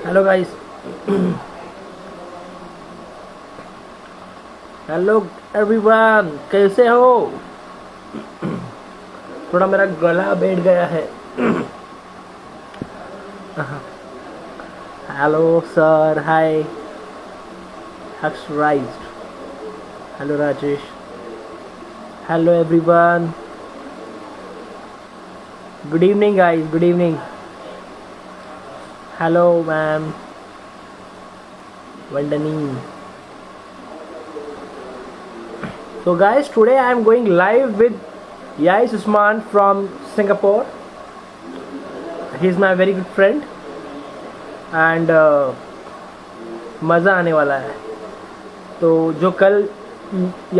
Hello guys. Hello everyone, कैसे हो? थोड़ा मेरा गला बैठ गया है। Hello sir, hi. हक्स raised. Hello Rajesh. Hello everyone. Good evening guys, good evening. Hello ma'am Vandani. So guys, today I am going live with Yais Usman from Singapore. He's my very good friend and मज़ा आने वाला है। तो जो कल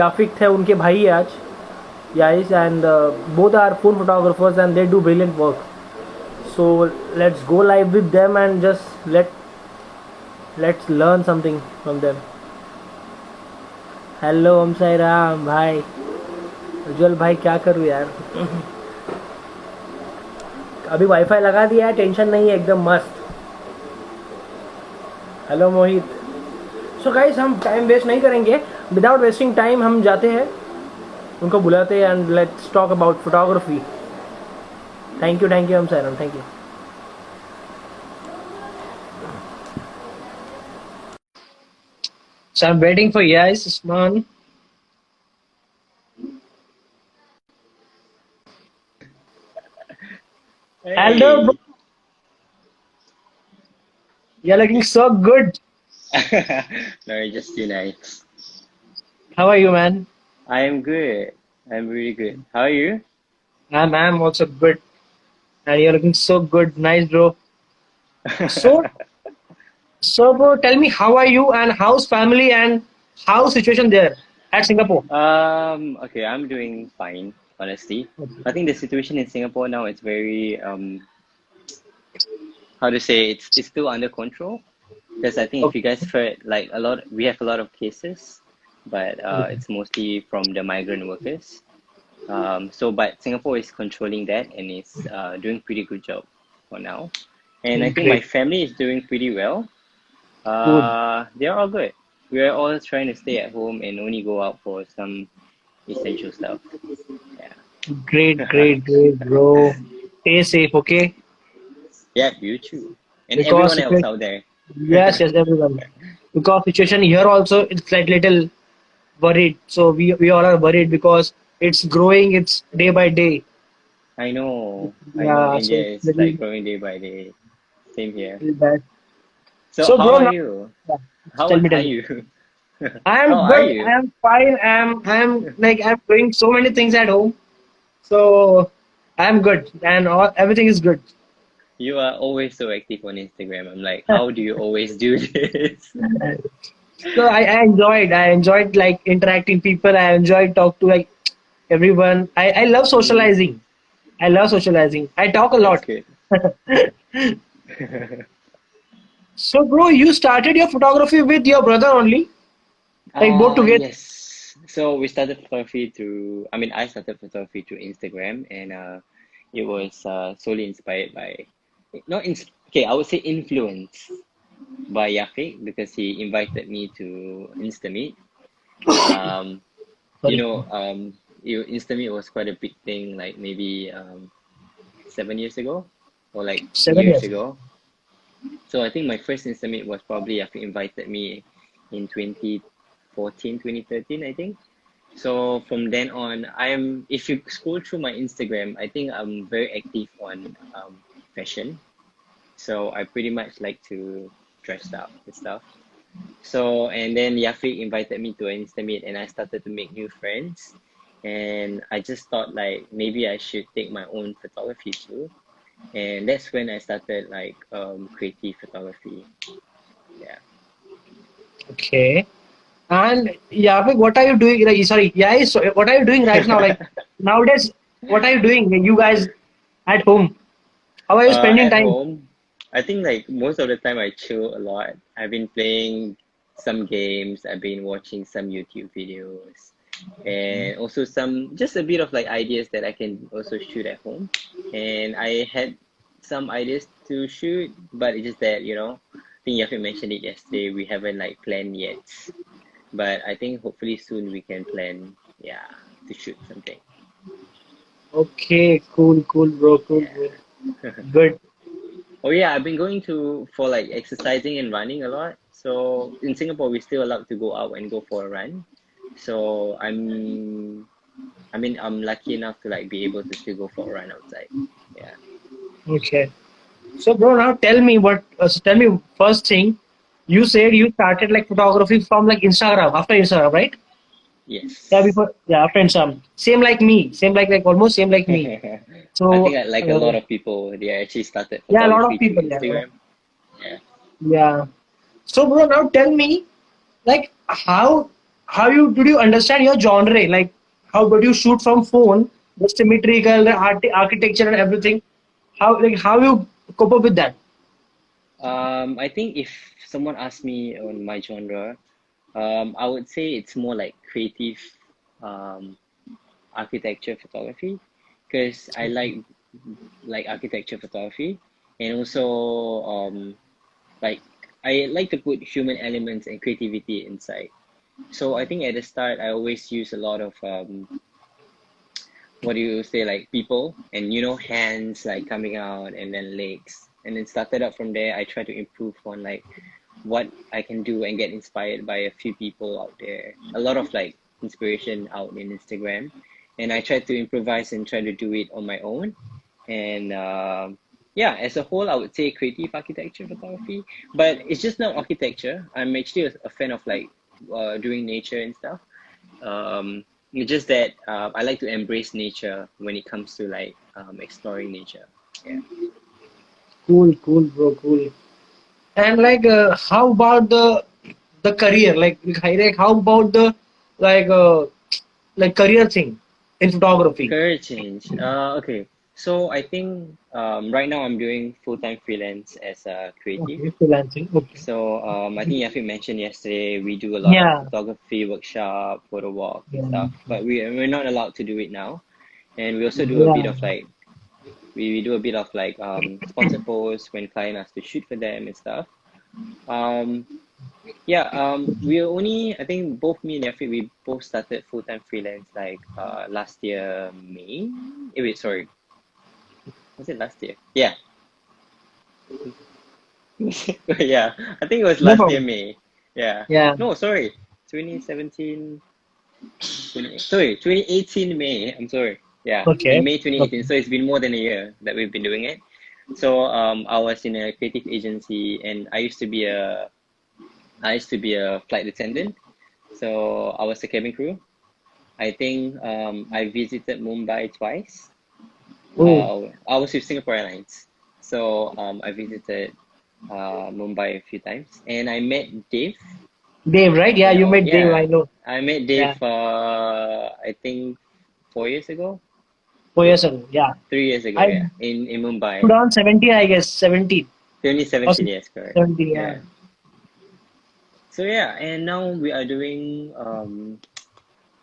याफिक थे उनके भाई है आज, Yais, and both are food photographers and they do brilliant work. So let's go live with them and just let's learn something from them. Hello Om Sai Ram भाई। उज्जवल भाई क्या करूँ यार। अभी वाईफाई लगा दिया है, टेंशन नहीं है, एकदम मस्त। हेलो मोहित। सो गाइस, हम टाइम वेस्ट नहीं करेंगे। विदाउट वेस्टिंग टाइम हम जाते हैं, उनको बुलाते हैं and let's talk about photography. Thank you हम sir, thank you. So I'm waiting for Yais Usman. Hello bro, Hey. you're looking so good. No, just too nice. How are you, man? I am good. I'm really good. How are you? I'm also good, and you're looking so good. Nice, bro. So so bro, tell me, how are you and how's family and how's situation there at Singapore? okay, I'm doing fine, honestly. I think the situation in Singapore now is very how to say it's still under control. Because I think if you Okay. guys heard like we have a lot of cases, but Okay. it's mostly from the migrant workers. But Singapore is controlling that and is doing pretty good job for now. And I think my Great. family is doing pretty well. Good. They're all good. We're all trying to stay at home and only go out for some essential stuff. Yeah. Great, bro. Stay safe, okay? Yep, you too. And Because everyone else situation, out there. yes, everyone. Because situation here also it's like little worried. So we all are worried because it's growing. It's day by day. I know. I know Yeah. So India it's is like very, growing day by day. Same here. very bad. So So how bro, are now you? yeah, How tell me, are tell me. you? I How am are good. you? I am fine. I'm doing so many things at home. So I'm good, and everything is good. You are always so active on Instagram. I'm like, how do you always do this? So I enjoyed like interacting people. I enjoyed talk to like everyone. I love Mm, socializing. I love socializing. I talk a that's lot. good. So bro, you started your photography with your brother only, like both together. Yes. So we started photography through, I mean, I started photography through Instagram and it was solely inspired by, not ins okay, I would say influenced by Yafiq because he invited me to Instameet. Um, you Sorry, know, Instameet was quite a big thing, like maybe 7 years ago or like seven years years. ago. So I think my first Instameet was probably Yafiq invited me in 2014, 2013, I think. So from then on, if you scroll through my Instagram, I think I'm very active on fashion. So I pretty much like to dress up and stuff. So, and then Yafiq invited me to an Instameet and I started to make new friends. And I just thought like maybe I should take my own photography too. And that's when I started like creative photography. Yeah. Okay. And yeah, but what are you doing? Like, sorry, yeah. So what are you doing right now? Like nowadays, what are you doing? You guys at home? How are you spending At time? home, I think like most of the time I chill a lot. I've been playing some games, I've been watching some YouTube videos, and also some just a bit of like ideas that I can also shoot at home. And I had some ideas to shoot, but it's just that, think Yafi mentioned it yesterday. We haven't like planned yet, but I think hopefully soon we can plan. Yeah, to shoot something. Okay, cool, cool, bro, cool, bro. Yeah. Good. Oh yeah, I've been going to for like exercising and running a lot. So in Singapore, we're still allowed to go out and go for a run. So I mean, I'm lucky enough to like be able to still go for a run outside. Yeah. Okay. So, bro, now tell me tell me first thing. You said you started like photography from like Instagram after Instagram, right? Yeah, Yes. before, yeah, after Instagram. Same like me. Same like almost same like me. I think So, like a lot of people, they actually started yeah, a lot of photography through people. Yeah, Instagram. Yeah. yeah. So, bro, now tell me, like, how you did you understand your genre? Like, how did you shoot from phone, the symmetrical, the architecture, and everything? How you cope up with that? I think if someone asked me on my genre, I would say it's more like creative um, architecture photography because I like architecture photography and also like I like to put human elements and creativity inside. So I think at the start I always use a lot of what do you say like people and hands like coming out and then legs and then started up from there. I try to improve on like what I can do and get inspired by a few people out there. A lot of like inspiration out in Instagram, and I try to improvise and try to do it on my own. And yeah, as a whole, I would say creative architecture photography, but it's just not architecture. I'm actually a fan of like doing nature and stuff. It's just that I like to embrace nature when it comes to like exploring nature. Yeah. Cool, cool, bro, cool. And like, how about the career? Like, how about the like like career thing in photography? Career change. Okay. So I think right now I'm doing full-time freelance as a creative. Okay, freelancing. Okay. So I think Yafi mentioned yesterday we do a lot of Yeah. photography workshop, photo walk and Yeah. stuff, but we're not allowed to do it now. And we also do a bit Yeah. of like we do a bit of like sponsor posts when client asks to shoot for them and stuff. Um, yeah, we only I think both me and Yafi we both started full-time freelance like last year May. Wait, sorry. Was it last year? Yeah. Yeah. I think it was No last year problem. May. Yeah. Yeah. No, sorry. 2017, 2018 May. I'm sorry. Yeah. In Okay. May Okay. 2018. So it's been more than a year that we've been doing it. So I was in a creative agency and I used to be a flight attendant. So I was a cabin crew. I think I visited Mumbai twice. Oh, I was with Singapore Airlines. So I visited Mumbai a few times, and I met Dave. Dave, right? Yeah, You you know, met Dave. I yeah, know. I met Yeah. Dave. I think 4 years ago, 4 years ago. Yeah. 3 years ago. I Yeah, in Mumbai, 2017, I guess. 17 or 2017. Yes, correct. 17. Yeah. Yeah. So yeah, and now we are doing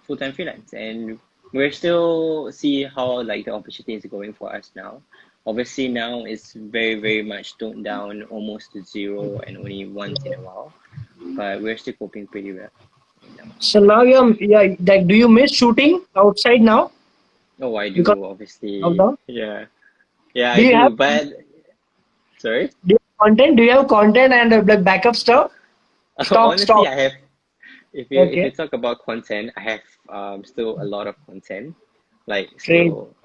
full-time freelance, and we're still see how like the opportunity is going for us now. Obviously, now it's very much toned down, almost to zero, and only once in a while. But we're still coping pretty well right now. So now you're, yeah, like, do you miss shooting outside now Oh, I because do, of obviously. lockdown? Yeah, Do I you have do. But sorry, content? Do you have content and like backup stuff? honestly, Stock. I have. If you Okay. talk about content, I have still a lot of content, like Great. still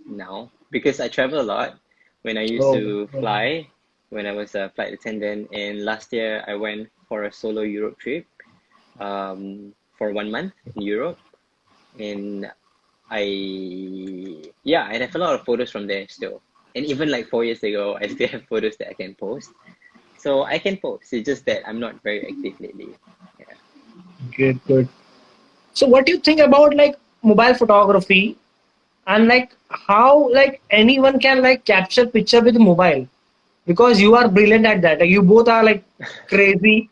now because I travel a lot. When I used Oh, to fly, when I was a flight attendant, and last year I went for a solo Europe trip for 1 month in Europe, and I have a lot of photos from there still. And even like 4 years ago, I still have photos that I can post. So I can post. It's just that I'm not very active lately. Yeah. good, good. So what do you think about like mobile photography and like how like anyone can like capture picture with mobile? Because you are brilliant at that. Like you both are like crazy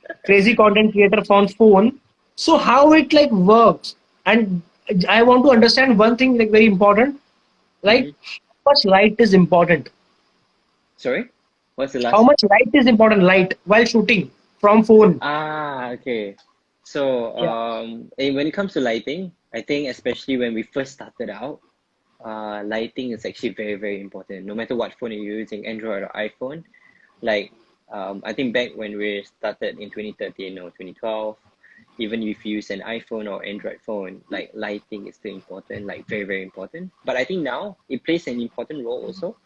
content creator on phone. So how it like works? And I want to understand one thing like very important. Like Hmm. how much light is important? Sorry? What's the How last? much light is important? Light while shooting from phone. Okay. So, Yeah. and when it comes to lighting, I think especially when we first started out, lighting is actually very, very important. No matter what phone you're using, Android or iPhone, like I think back when we started in 2013 or 2012, even if you use an iPhone or Android phone, like lighting is still important, like very, very important. But I think now it plays an important role also.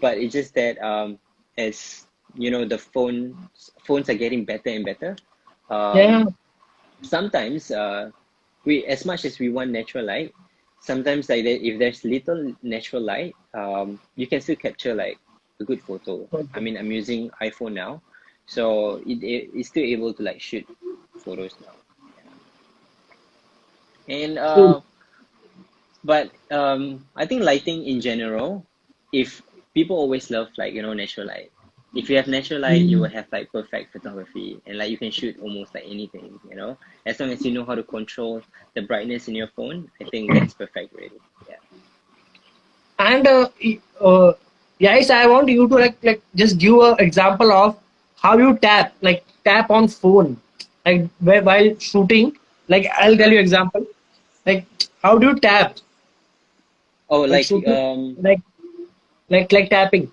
But it's just that as you know, the phones are getting better and better. Yeah. Sometimes we, as much as we want natural light, sometimes like that, if there's little natural light, you can still capture like a good photo. I mean, I'm using iPhone now, so it's still able to like shoot photos now. And Cool. but I think lighting in general, if people always love like natural light. If you have natural light, you will Mm. have like perfect photography, and like you can shoot almost like anything. As long as you know how to control the brightness in your phone, I think that's perfect, really. Yeah. And yes, I want you to like just give a example of how you tap on phone, like while shooting. Like I'll tell Uh-huh. you example. Like how do you tap? Oh, Like like shooting, like like tapping,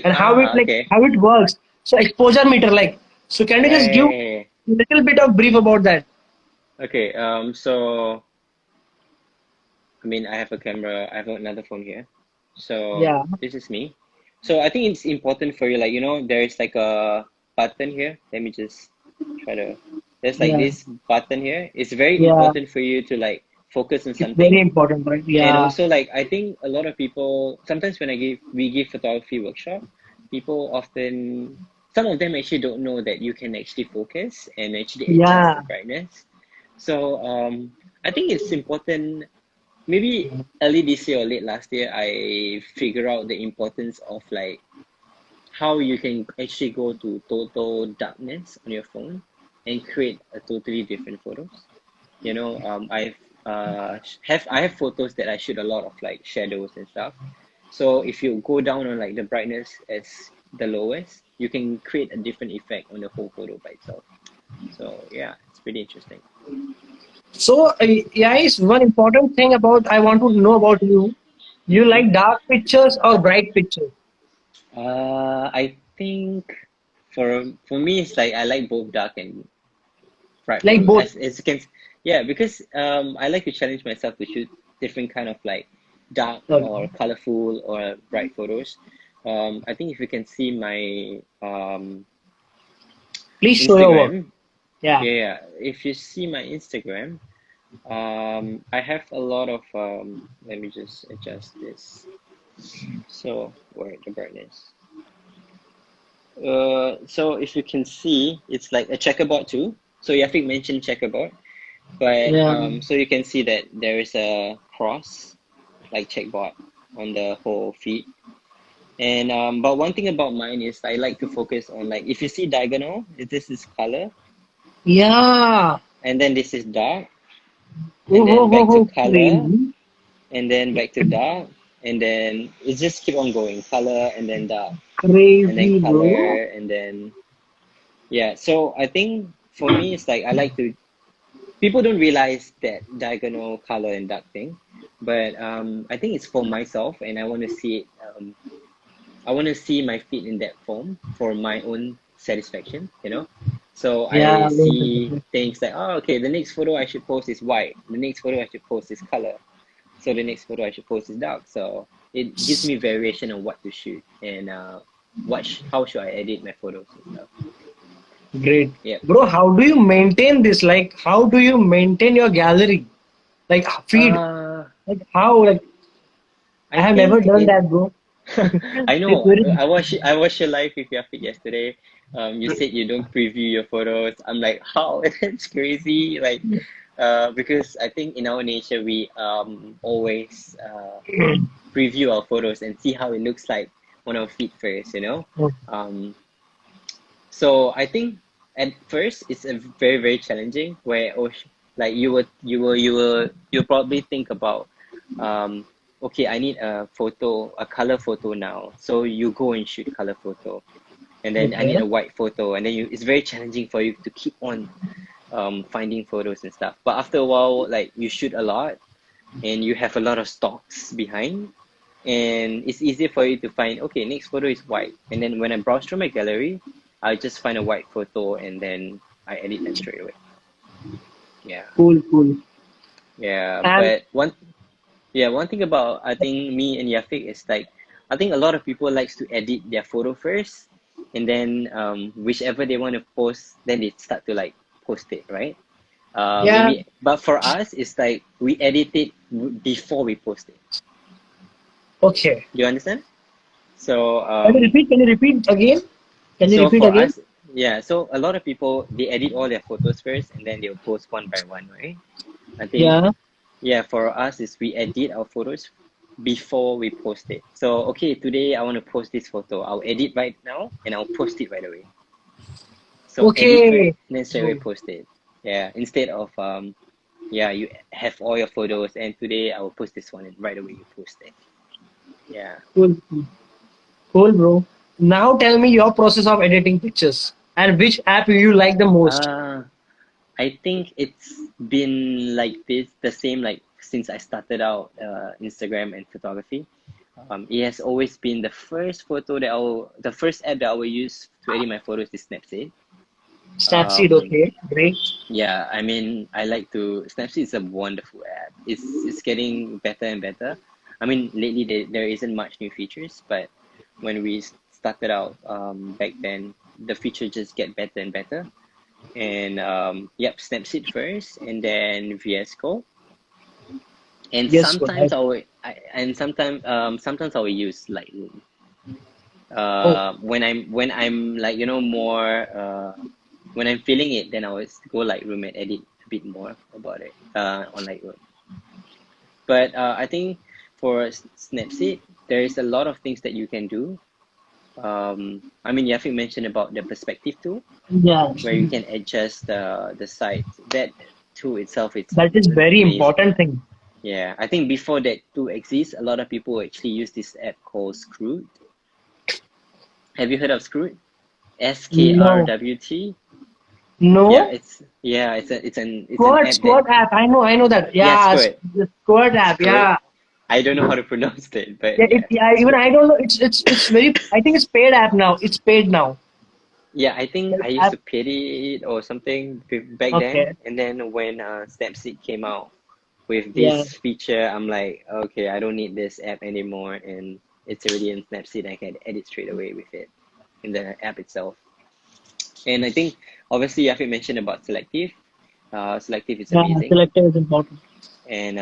and okay. how it works. So exposure meter, like, so can you Yeah, just yeah, give yeah, yeah. a little bit of brief about that? Okay. So I mean, I have a camera. I have another phone here. So Yeah, this is me. So I think it's important for you, like, there is like a button here. Let me just try to. There's like yeah, this button here. It's very yeah. important for you to like focus on It's very something. important, right? And Yeah, also, like, I think a lot of people, sometimes when we give photography workshop, people often, some of them actually don't know that you can actually focus and actually adjust the yeah, brightness. So I think it's important. Maybe early this year or late last year, I figure out the importance of like how you can actually go to total darkness on your phone and create a totally different photos. I have photos that I shoot a lot of like shadows and stuff. So if you go down on like the brightness as the lowest, you can create a different effect on the whole photo by itself. So yeah, it's pretty interesting. so yeah, is one important thing about I want to know about you. You Mm-hmm. like dark pictures or bright pictures? I think for me, it's like I like both dark and bright Like photos. both. As you can, yeah, because I like to challenge myself to shoot different kind of like dark Okay. or colorful or bright photos. I think if you can see my Please show your work. Instagram, Yeah. yeah, yeah, if you see my Instagram, I have a lot of let me just adjust this. So where the brightness. So if you can see, it's like a checkerboard too. So Yafiq mentioned checkerboard, but Yeah. so you can see that there is a cross, like checkboard, on the whole feed. And but one thing about mine is I like to focus on like if you see diagonal, this is color, Yeah. and then this is dark, and Oh, then oh, back oh, to oh, color, crazy. and then back to dark, and then it just keep on going, color and then dark, and then Crazy, bro. color, and then yeah. So I think for me, it's like I like to. People don't realize that diagonal color and dark thing, but I think it's for myself, and I want to see it. I want to see my feet in that form for my own satisfaction. So Yeah. I see things like, oh, okay, the next photo I should post is white. The next photo I should post is color. So the next photo I should post is dark. So it gives me variation on what to shoot and how should I edit my photos and stuff. Great. Yeah. Bro, how do you maintain this? Like, how do you maintain your gallery? Like, feed? Uh, Like, how? Like, I I have never think done it that, bro. I It's know. very. I watched your live with Yafiq yesterday. You said you don't preview your photos. I'm like, how? That's crazy. Like, because I think in our nature we always preview our photos and see how it looks like on our feed first. Um, so I think at first it's a very very challenging where like you'll probably think about um okay, I need a photo, a color photo now. So you go and shoot color photo, and then I need Okay. a white photo, and then it's very challenging for you to keep on finding photos and stuff. But after a while, like you shoot a lot and you have a lot of stocks behind, and it's easier for you to find, okay, next photo is white. And then when I browse through my gallery, I just find a white photo and then I edit them straight away. Yeah. Cool, cool. Yeah. And But one thing about I think me and Yafik is like I think a lot of people likes to edit their photo first and then whichever they want to post, then they start to like post it, right? yeah. Maybe, but for us, it's like we edit it before we post it. Okay. Do you understand? So, Can you repeat? Can you repeat again? Can you so repeat for again? us, yeah. So a lot of people they edit all their photos first, and then they'll post one by one, right? I think, Yeah. yeah. For us, is we edit our photos before we post it. So, okay, today I want to post this photo. I'll edit right now, and I'll post it right away. So edit first, Okay. then straight away Cool. post it. Yeah. Instead of yeah, you have all your photos, and today I will post this one, and right away you post it. Yeah. Cool. Cool. Cool, bro. Now tell me your process of editing pictures and which app you like the most. Uh, I think it's been like this, the same like since I started out Instagram and photography. It has always been the first app that I will use to edit my photos is Snapseed. Snapseed. Um, Okay. Great. yeah, I mean, Snapseed is a wonderful app. It's getting better and better. I mean, lately there isn't much new features, but when we started out back then, the features just get better and better. And yep, Snapseed first, and then VS Code. And Yes, bro. sometimes sometimes I will use Lightroom. Oh, When I'm like more when I'm feeling it, then I will go Lightroom and edit a bit more about it on Lightroom. But I think for Snapseed, there is a lot of things that you can do. I mean, Yafi mentioned about the perspective tool, yeah. where you can adjust the sides. That tool itself, it's That is very amazing. important thing. Yeah, I think before that tool exists, a lot of people actually use this app called Screwed. Have you heard of Screwed? No. SKRWT. Yeah, No. it's an Squad, app that, squad app. I know that. yeah, Yeah, Screwed. the squad app. Screwed. Yeah. I don't know how to pronounce it, but Yeah, yeah, yeah, even Screwed. I don't know. It's very. I think it's paid app now. It's paid now. Yeah, I think That I used app. to pity it or something back Okay. then, and then when Snapseed came out with Yeah. this feature, I'm like, okay, I don't need this app anymore, and it's already in Snapseed. I can edit straight away with it in the app itself. And I think obviously Yafik mentioned about selective. Selective is Yeah. amazing, Selector is important. and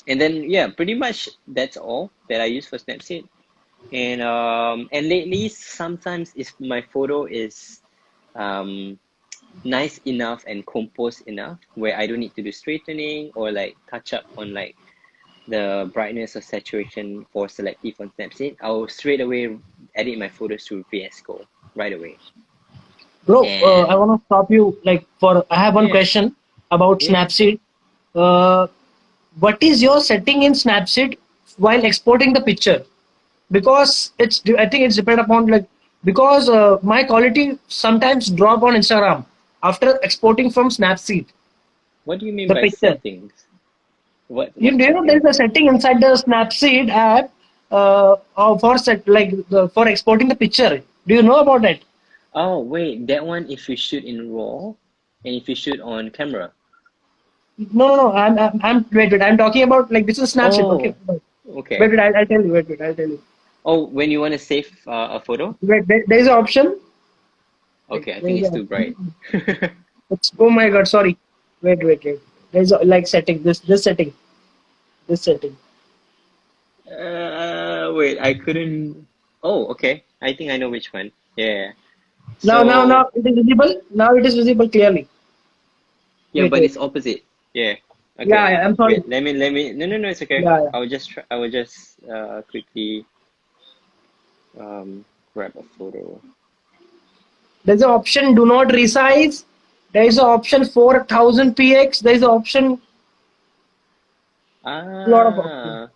and then yeah, pretty much that's all that I use for Snapseed. And lately, sometimes if my photo is um nice enough and composed enough, where I don't need to do straightening or like touch up on like the brightness or saturation for selective on Snapseed, I'll straight away edit my photos through VS Code right away. Bro, I And want to stop you. I have one yeah, question about yeah. Snapseed. Uh, what is your setting in Snapseed while exporting the picture? Because I think it's depend upon because my quality sometimes drop on Instagram after exporting from Snapseed What do you mean the by picture. settings? What You what do you know there setting? is a setting inside the Snapseed app for for exporting the picture. Do you know about it? Oh wait, that one if you shoot in RAW and if you shoot on camera. No, no, no. Wait. I'm talking about like this is Snapseed. Okay. Oh, Wait, okay. I'll tell you. Wait. I'll tell you. Oh, when you want to save a photo? Wait, there is an option. Like, Okay, I there think is it's an too bright. option. Oh my God. Sorry. Wait. There's a, like setting. This setting. Wait, I couldn't. Oh, okay. I think I know which one. Yeah. Now So, it is visible. Now it is visible clearly. yeah, Wait, but wait. it's opposite. Yeah. Okay. Yeah. I'm sorry. Wait, let me. No, it's okay. Yeah. I will just quickly grab a photo. There's an option. Do not resize. There is an option 4000 px. There is an option. A lot of options. Ah,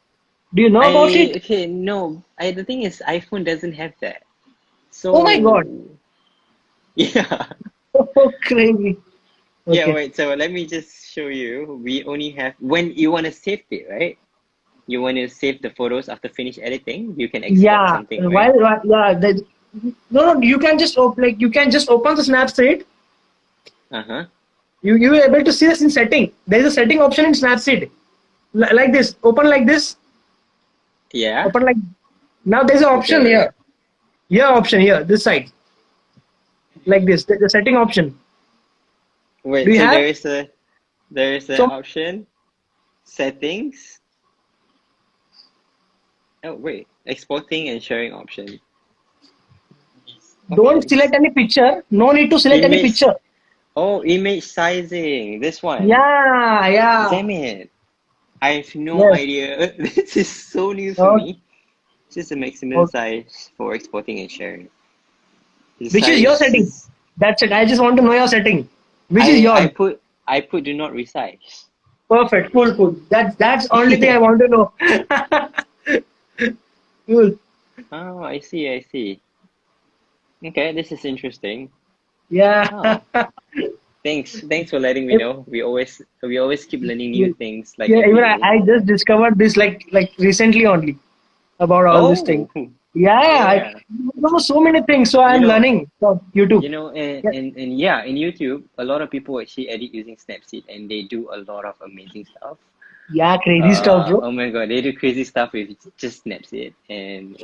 Do you know about I it? okay, no. The thing is iPhone doesn't have that. Oh my God. So yeah. Oh, crazy. Yeah, Okay. wait, so let me just show you. We only have when you want to save it, right? You want to save the photos after finish editing, you can export Yeah. something, right? While yeah, no, no, you can just you can just open the Snapseed. Uh-huh. You will able to see this in setting. There is a setting option in Snapseed. Like this. Open like this. Yeah. Open like now there's an Okay, option wait. here. Here option here, this side. Like this. The setting option. Do Wait, you so have there is an so option, settings. Oh wait, exporting and sharing option. don't Okay. select any picture. No need to select any Image. picture. Oh, image sizing. This one. Yeah, yeah. Damn it. I have no Yes. idea. This is so new for Okay. me. This is the maximum Okay. size for exporting and sharing. The Which is your size setting? is That's it. I just want to know your setting. Which is I I yours? put I put do not resize. Perfect. Cool, cool. That's only thing I want to know. Cool. Oh, I see, I see. Okay, this is interesting. Yeah. Oh, thanks for letting me know. We always keep learning new things like Yeah, every even I, day. I just discovered this like recently only about all this thing. Oh, Yeah, I yeah. know so many things, so You I'm know, learning from YouTube. and, Yeah, and yeah, in YouTube, a lot of people actually edit using Snapseed and they do a lot of amazing stuff. yeah, crazy stuff, bro. Oh my God, they do crazy stuff with just Snapseed and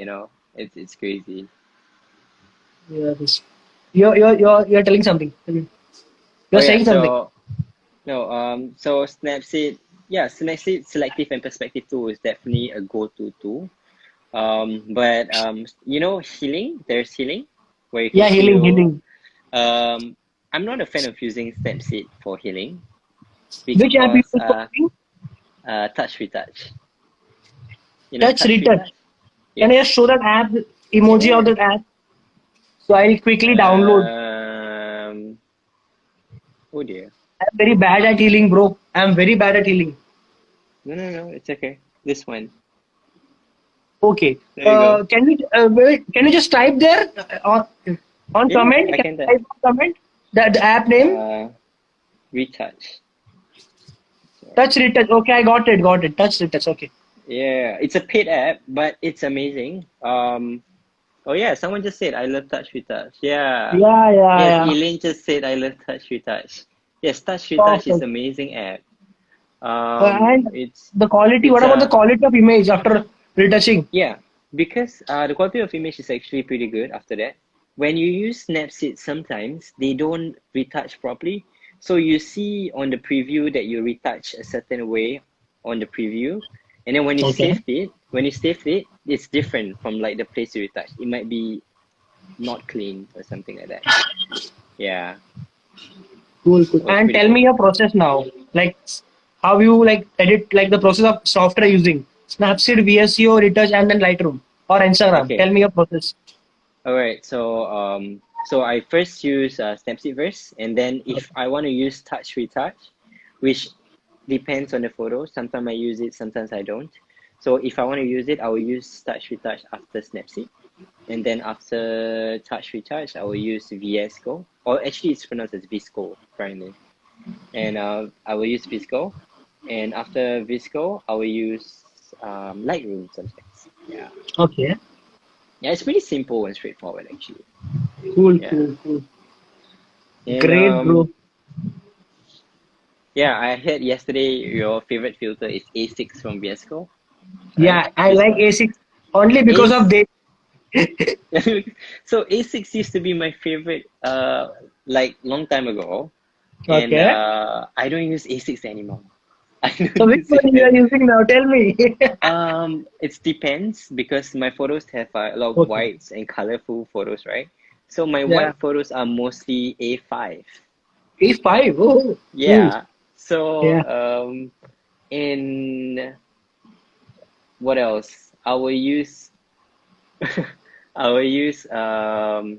it's crazy. Yeah, this. You're telling something. Oh You're yeah, saying something. so no, so Snapseed, yeah, Snapseed selective and perspective tool is definitely a go-to tool. But healing, there's healing where you can Yeah, healing, heal. healing. I'm not a fan of using Snapseed for healing Which app you because use for healing? touch retouch. Touch Touch retouch. retouch. Can I Yes. just show that app, emoji of Yeah. that app? So I'll quickly download. Um. Oh dear. I'm very bad at healing, bro. I'm very bad at healing. No, no, no. It's okay. This one. Okay. There you go. Can you just type there on Yeah, comment? I Can can you that. type on comment the app name? Uh, retouch. Touch Sorry. retouch. Okay, I got it. Got it. Touch retouch. Okay. Yeah, it's a paid app, but it's amazing. Oh yeah, someone just said I love Touch Retouch. Yeah. Yeah, yeah, Yes, yeah. Elaine just said I love Touch Retouch. Yes, Touch Retouch is Perfect. amazing app. And It's the quality. it's What about the a quality of image after retouching? yeah, because the quality of image is actually pretty good after that. When you use Snapseed, sometimes they don't retouch properly. So you see on the preview that you retouch a certain way on the preview, and then Okay. when you saved it, it's different from like the place you retouch. It might be not clean or something like that. Yeah, Cool, cool. it was And pretty tell me cool. your process now. Like how you like edit, like the process of software using Snapseed, VSCO, retouch, and then Lightroom or Instagram. Okay, Tell me your process. all right. So I first use Snapseed first, and then if I want to use Touch Retouch, which depends on the photo. Sometimes I use it, sometimes I don't. So if I want to use it, I will use Touch Retouch after Snapseed. And then after Touch Retouch, I will use VSCO. Or actually, it's pronounced as Visco, apparently. And I will use Visco. And after Visco, I will use Lightroom sometimes. Yeah. Okay. Yeah, it's pretty simple and straightforward, actually. Cool, Yeah. cool, cool. And Great, bro. yeah, I heard yesterday your favorite filter is A6 from Visco, right? Yeah, I like Visco. A6 only because of Ace they. so A6 used to be my favorite like long time ago, and Okay. I don't use A6 anymore. I don't So which use it one you are anymore. using now? Tell me. It depends because my photos have a lot of Okay. whites and colorful photos, right? So my Yeah. white photos are mostly A5. A5. Oh, cool. Yeah. So Yeah. in what else? I will use I will use I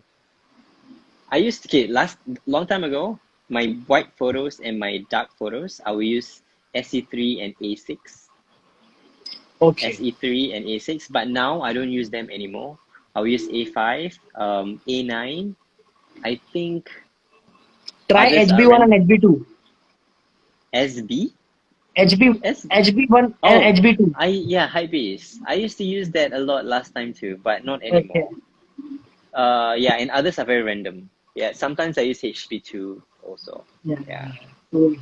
used to, okay, last long time ago, my white photos and my dark photos, I will use SE3 and A6. Okay. SE3 and A6, but now I don't use them anymore. I'll use A5, A9. I think Try others are HB1 and HB2. SB. HB, S. HB1 and Oh, HB2. yeah, Hypebeast. I used to use that a lot last time too, but not Okay. anymore. Yeah, and others are very random. Yeah, sometimes I use HB2 also. Yeah. Yeah. Cool.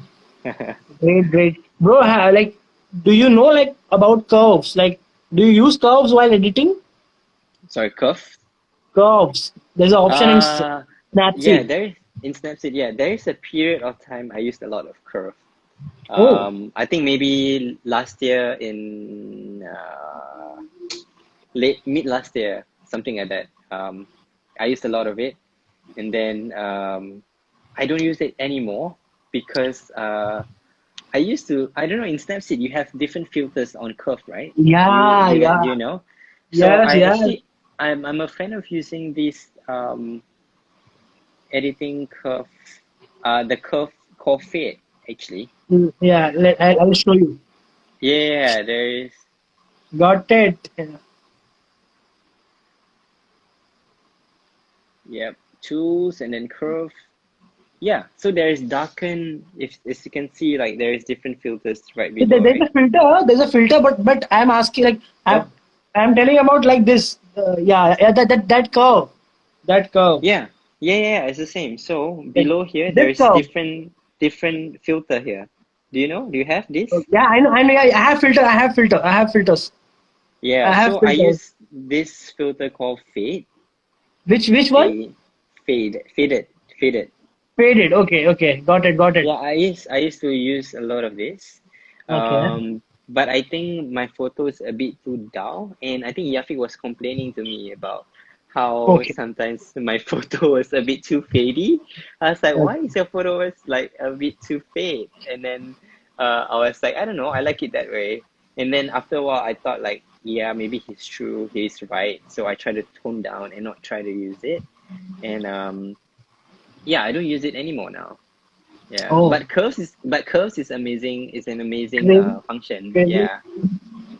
Great, great. Bro, like, do you know like about curves? Like, do you use curves while editing? Sorry, curve. Curves. There's an option in Uh, yeah, Snapseed. there is in Snapseed. Yeah, there is a period of time I used a lot of curve. Oh, I think maybe last year in late mid last year, something like that. I used a lot of it, and then I don't use it anymore because I used to. I don't know. In Snapseed, you have different filters on curve, right? yeah, yeah. Do you know? So Yes, I yes. actually I'm a fan of using this editing curve, the curve called fade actually. Yeah, I'll show you. Yeah, there is. Got it. Yep, tools and then curve. Yeah, so there is darken. If as you can see, like there is different filters right below, There's right? a filter. There's a filter, but I'm asking like Oh, I'm telling about like this. Yeah, that curve, that curve. yeah, yeah. It's the same. So Like, below here, there this is curve. different filter here. Do you know? Do you have this? Yeah, I know. I know. Yeah, I have filter. I have filter. I have filters. Yeah. I have So I filters. use this filter called fade, Which one? fade, faded. Faded. Okay, okay. Got it. Got it. Yeah, I used to use a lot of this. Okay. But I think my photo is a bit too dull, and I think Yafi was complaining to me about how Okay. sometimes my photo was a bit too fadey. I was like, why Okay. is your photo was like a bit too fade? And then I was like, I don't know, I like it that way. And then after a while, I thought like, yeah, maybe he's true, he's right. So I try to tone down and not try to use it. And yeah, I don't use it anymore now. Yeah, Oh, but curves is amazing. It's an amazing crazy, function. crazy. Yeah,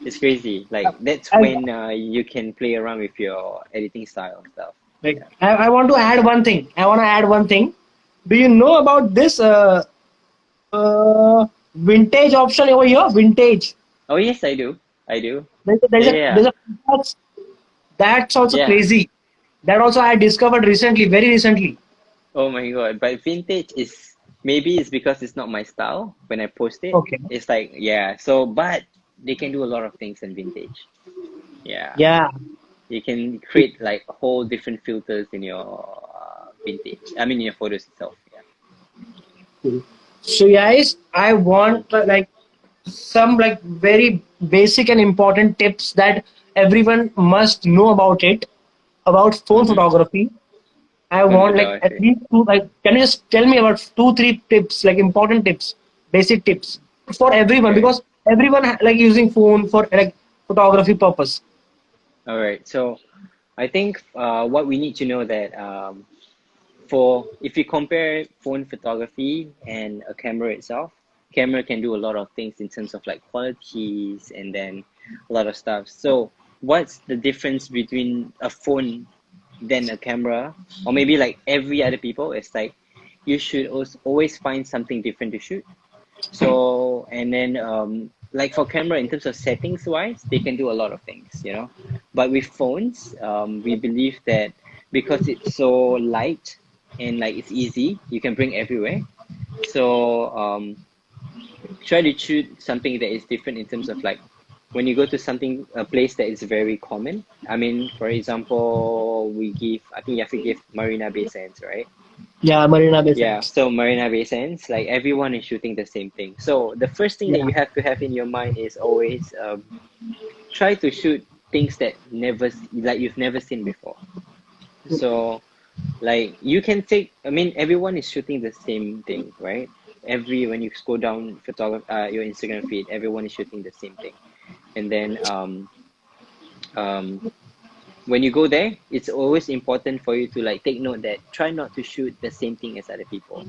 it's crazy. Like that's I, when you can play around with your editing style and stuff. like, Yeah. I want to add one thing. I want to add one thing. Do you know about this vintage option over here? Vintage. Oh yes, I do. I do. There's a, there's Yeah, a, yeah, there's a that's also yeah. crazy. That also I discovered recently, very recently. Oh my God. But vintage is maybe it's because it's not my style when I post it. Okay. It's like yeah. So but they can do a lot of things in vintage. Yeah. Yeah. You can create like whole different filters in your vintage. I mean, in your photos itself. Yeah. So guys, I want like some like very basic and important tips that everyone must know about it, about phone Mm-hmm. photography. I Phone want like at photography. least two. Like, can you just tell me about two, three tips, like important tips, basic tips for everyone Okay. because everyone like using phone for like photography purpose. All right. So I think what we need to know that for if you compare phone photography and a camera itself, camera can do a lot of things in terms of like qualities and then a lot of stuff. So what's the difference between a phone than a camera or maybe like every other people? It's like you should always find something different to shoot. So and then like for camera in terms of settings wise, they can do a lot of things, you know. But with phones, we believe that because it's so light and like it's easy, you can bring everywhere. So try to choose something that is different in terms of like when you go to something a place that is very common. I mean, for example, we give I think Yafi gave Marina Bay Sands, right? Yeah, Marina Bay Yeah, Sands. so Marina Bay Sands, like everyone is shooting the same thing. So the first thing that Yeah. you have to have in your mind is always try to shoot things that like you've never seen before. So like you can take, I mean, everyone is shooting the same thing, right? When you scroll down your Instagram feed, everyone is shooting the same thing. And then um, when you go there, it's always important for you to like take note that try not to shoot the same thing as other people.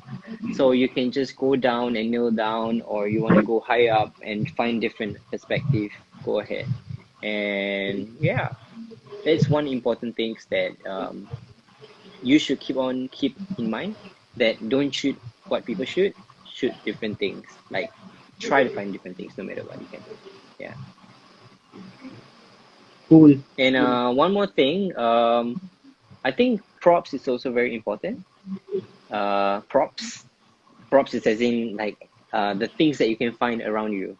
So you can just go down and kneel down, or you want to go higher up and find different perspective go ahead. And yeah, that's one important thing that you should keep in mind, that don't shoot what people shoot different things. Like try to find different things no matter what you can. Yeah. Cool. And one more thing, I think props is also very important. Props is as in like the things that you can find around you.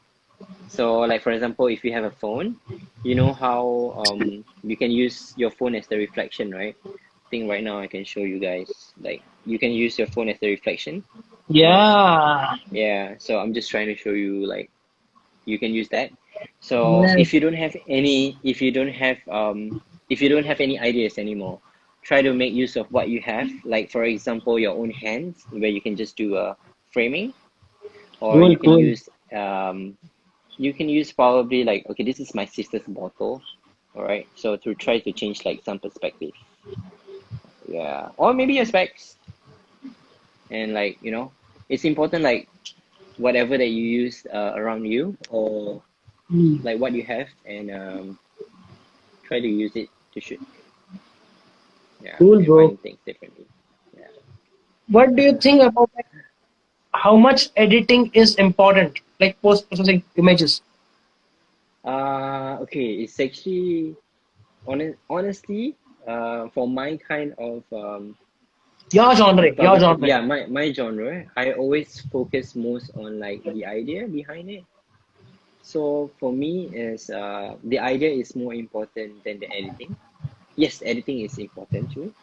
So like for example, if you have a phone, you know how you can use your phone as the reflection, right? I think right now I can show you guys, like you can use your phone as the reflection. Yeah. Yeah, so I'm just trying to show you like you can use that. So Nice. if you don't have any ideas anymore, try to make use of what you have. Like for example, your own hands, where you can just do a framing, or Cool, cool. you can use probably like, okay, this is my sister's bottle, all right. So to try to change like some perspective, yeah, or maybe your specs, and like it's important like whatever that you use around you, or Hmm. like what you have, and try to use it to shoot, yeah, Cool, and bro. find things differently. Yeah. What do you think about like, how much editing is important, like post processing images? Okay, it's actually honestly, for my kind of Your photography, genre. yeah, my genre, I always focus most on like the idea behind it. So for me is the idea is more important than the editing. Yes, editing is important too,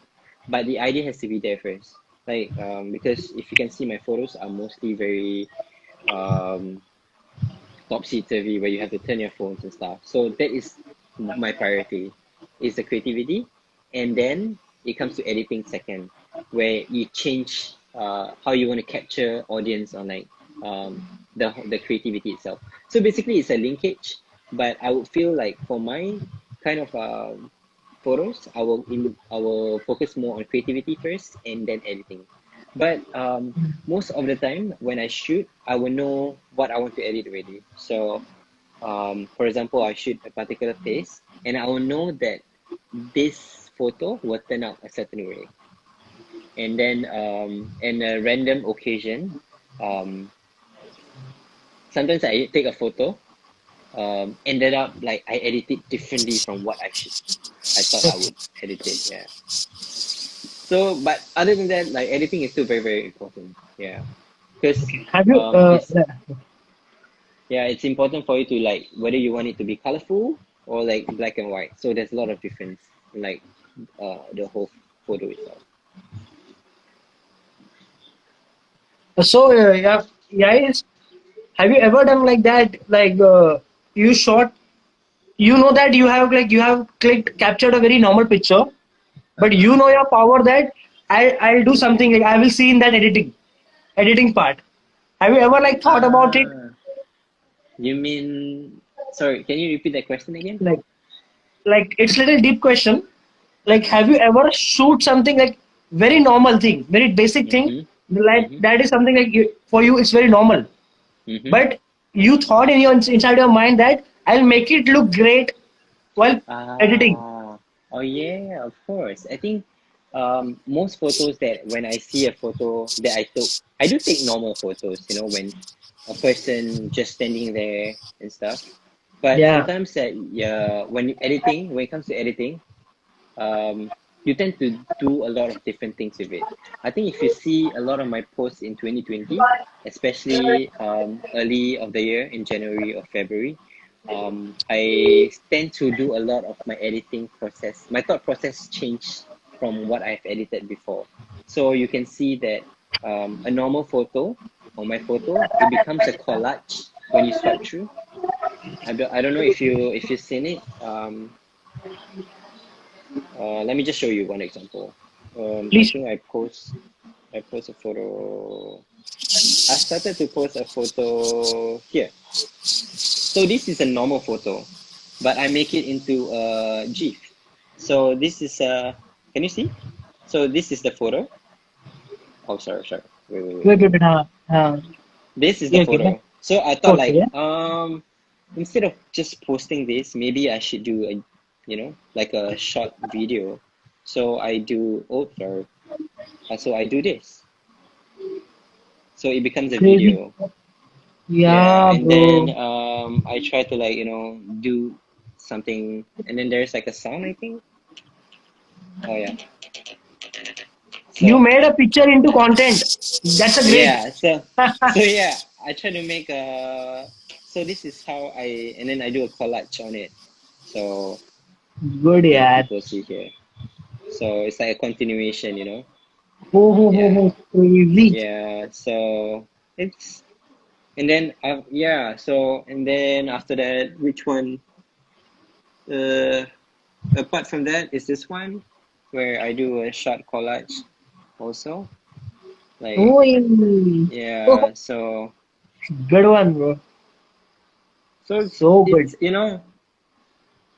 but the idea has to be there first. Like because if you can see, my photos are mostly very um topsy-turvy, where you have to turn your phones and stuff. So that is my priority, is the creativity, and then it comes to editing second, where you change how you want to capture audience on like the creativity itself. So basically, it's a linkage, but I would feel like for my kind of photos, I will focus more on creativity first and then editing. But most of the time when I shoot, I will know what I want to edit already. So for example, I shoot a particular place, and I will know that this photo will turn out a certain way. And then in a random occasion, um, sometimes I take a photo, ended up like I edit it differently from what I thought I would edit it. Yeah. So, but other than that, like editing is still very, very important. Yeah, because Have you it's yeah, it's important for you to like whether you want it to be colorful or like black and white. So there's a lot of difference in like the whole photo itself. yeah, guys, have you ever done like that? Like you shot, you know that you have clicked captured a very normal picture, but Uh-huh. you know your power that I'll do something like I will see in that editing part. Have you ever like thought about it? Ah, you mean, sorry, can you repeat that question again? Like it's little deep question. Like Uh-huh. have you ever shoot something like very normal thing, very basic thing, Mm-hmm. like Mm-hmm. that is something like for you it's very normal, Mm-hmm. but you thought in your inside your mind that I'll make it look great while editing. Ah, oh yeah, of course. I think most photos that when I see a photo that I took, I do take normal photos, when a person just standing there and stuff. But Yeah. sometimes that yeah, when it comes to editing, you tend to do a lot of different things with it. I think if you see a lot of my posts in 2020, especially early of the year in January or February, I tend to do a lot of my editing process. My thought process changed from what I've edited before. So you can see that a normal photo or my photo, it becomes a collage when you swipe through. I don't know if you've seen it. Let me just show you one example. I Please. think I post a photo. I started to post a photo here. So this is a normal photo, but I make it into a GIF. So this is can you see? So this is the photo. Oh, sorry. Wait. Wait, This is the yeah, okay. photo. So I thought like Okay. instead of just posting this, maybe I should do a, like a short video. So I do oat flour. So I do this. So it becomes a Crazy. video. Yeah, Yeah, and then bro. I try to like, do something, and then there's like a sound, I think. Oh yeah. You So made a picture into content. That's a great. yeah, so yeah, I try to make a. So this is how and then I do a collage on it. So Good, if yeah. people see here, so it's like a continuation. Oh, oh, oh, Yeah, oh, crazy. yeah. So it's and then yeah. So and then after that, which one? Uh, Apart from that, is this one where I do a short collage also. Like Oh, yeah. Oh, yeah. good one, bro. So So good. it's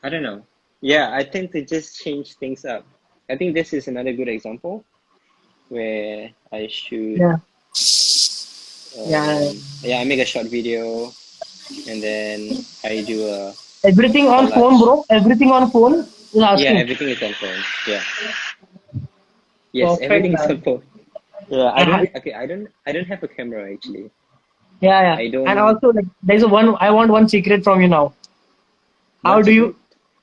I don't know. Yeah, I tend to just change things up. I think this is another good example where I should Yeah, yeah. yeah, I make a short video and then I do a Everything on phone, collage. bro. Everything on phone is Yeah, asking. everything is on phone. Yeah. Yes, Perfect, everything is on man. phone. Yeah, Uh, I don't have a camera actually. yeah, yeah. I And don't also, like, there's a one. I want one secret from you now. How one do you